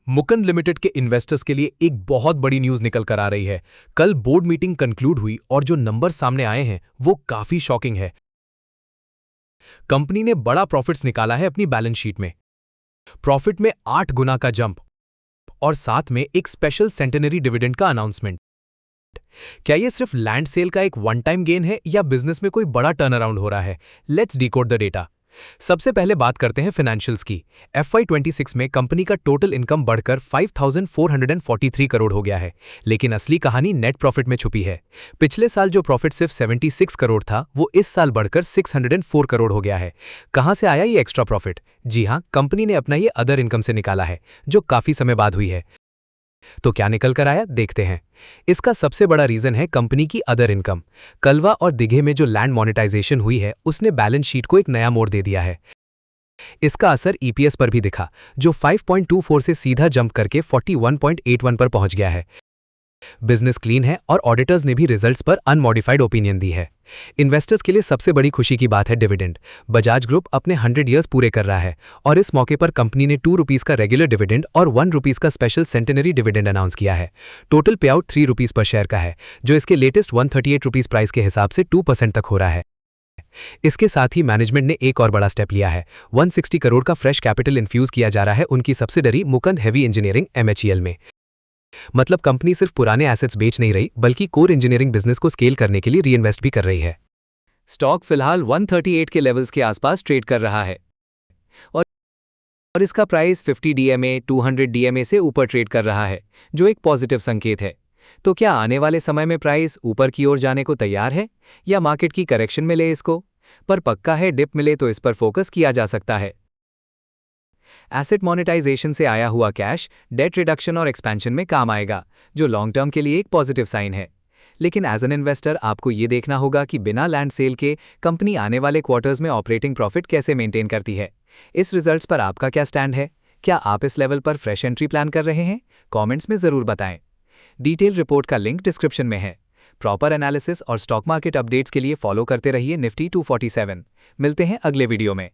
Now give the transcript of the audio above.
Mukund limited के investors के लिए एक बहुत बड़ी न्यूज निकल कर आ रही है। कल बोर्ड मीटिंग कंक्लूड हुई और जो नंबर सामने आए हैं वो काफी शॉकिंग है। कंपनी ने बड़ा प्रॉफिट्स निकाला है अपनी बैलेंस शीट में। प्रॉफिट में 8 गुना का जंप और साथ में एक स्पेशल सेंटेनरी डिविडेंड का अनाउंसमेंट। क्या ये सिर्फ लैंड सेल का एक वन टाइम गेन है या बिजनेस में कोई बड़ा टर्न अराउंड हो रहा है? Let's decode the data. सबसे पहले बात करते हैं फाइनेंशियल्स की। FY26 में कंपनी का टोटल इनकम बढ़कर 5,443 करोड़ हो गया है, लेकिन असली कहानी नेट प्रॉफिट में छुपी है। पिछले साल जो प्रॉफिट सिर्फ 76 करोड़ था, वो इस साल बढ़कर 604 करोड़ हो गया है। कहां से आया ये एक्स्ट्रा प्रॉफिट? जी हां, कंपनी ने अपना ये अदर इनकम से निकाला है, जो काफी समय बाद हुई है। तो क्या निकल कर आया, देखते हैं। इसका सबसे बड़ा रीजन है कंपनी की अदर इनकम। कलवा और दिघे में जो लैंड मोनेटाइजेशन हुई है, उसने बैलेंस शीट को एक नया मोड़ दे दिया है। इसका असर ईपीएस पर भी दिखा, जो 5.24 से सीधा जंप करके 41.81 पर पहुंच गया है। बिजनेस क्लीन है और ऑडिटर्स ने भी रिजल्ट्स पर अनमॉडिफाइड ओपिनियन दी है। इन्वेस्टर्स के लिए सबसे बड़ी खुशी की बात है डिविडेंड। बजाज ग्रुप अपने 100 ईयर्स पूरे कर रहा है और इस मौके पर कंपनी ने 2 रुपीस का रेगुलर डिविडेंड और 1 रुपीस का स्पेशल सेंटेनरी डिविडेंड अनाउंस किया है। टोटल पे आउट 3 रुपीस पर शेयर का है, जो इसके लेटेस्ट 138 रुपीस प्राइस के हिसाब से 2% तक हो रहा है। इसके साथ ही मैनेजमेंट ने एक और बड़ा स्टेप लिया है। 160 करोड़ का फ्रेश कैपिटल इन्फ्यूज किया जा रहा है उनकी subsidiary Mukund heavy engineering MHEL में। मतलब कंपनी सिर्फ पुराने एसेट्स बेच नहीं रही, बल्कि कोर इंजीनियरिंग बिजनेस को स्केल करने के लिए रीइन्वेस्ट भी कर रही है। स्टॉक फिलहाल 138 के लेवल्स के आसपास ट्रेड कर रहा है और इसका प्राइस 50 DMA 200 DMA से ऊपर ट्रेड कर रहा है, जो एक पॉजिटिव संकेत है। तो क्या आने वाले समय में प्राइस ऊपर की ओर जाने को तैयार है या मार्केट की करेक्शन मिले इसको? पर पक्का है डिप मिले तो इस पर फोकस किया जा सकता है। एसेट मोनेटाइजेशन से आया हुआ कैश डेट रिडक्शन और एक्सपेंशन में काम आएगा, जो लॉन्ग टर्म के लिए एक पॉजिटिव साइन है। लेकिन एज एन इन्वेस्टर आपको ये देखना होगा कि बिना लैंड सेल के कंपनी आने वाले क्वार्टर्स में ऑपरेटिंग प्रॉफिट कैसे मेंटेन करती है। इस रिजल्ट्स पर आपका क्या स्टैंड है? क्या आप इस लेवल पर फ्रेश एंट्री प्लान कर रहे हैं? कमेंट्स में ज़रूर बताएं। डिटेल रिपोर्ट का लिंक डिस्क्रिप्शन में है। प्रॉपर एनालिसिस और स्टॉक मार्केट अपडेट्स के लिए फॉलो करते रहिए निफ्टी 247। मिलते हैं अगले वीडियो में।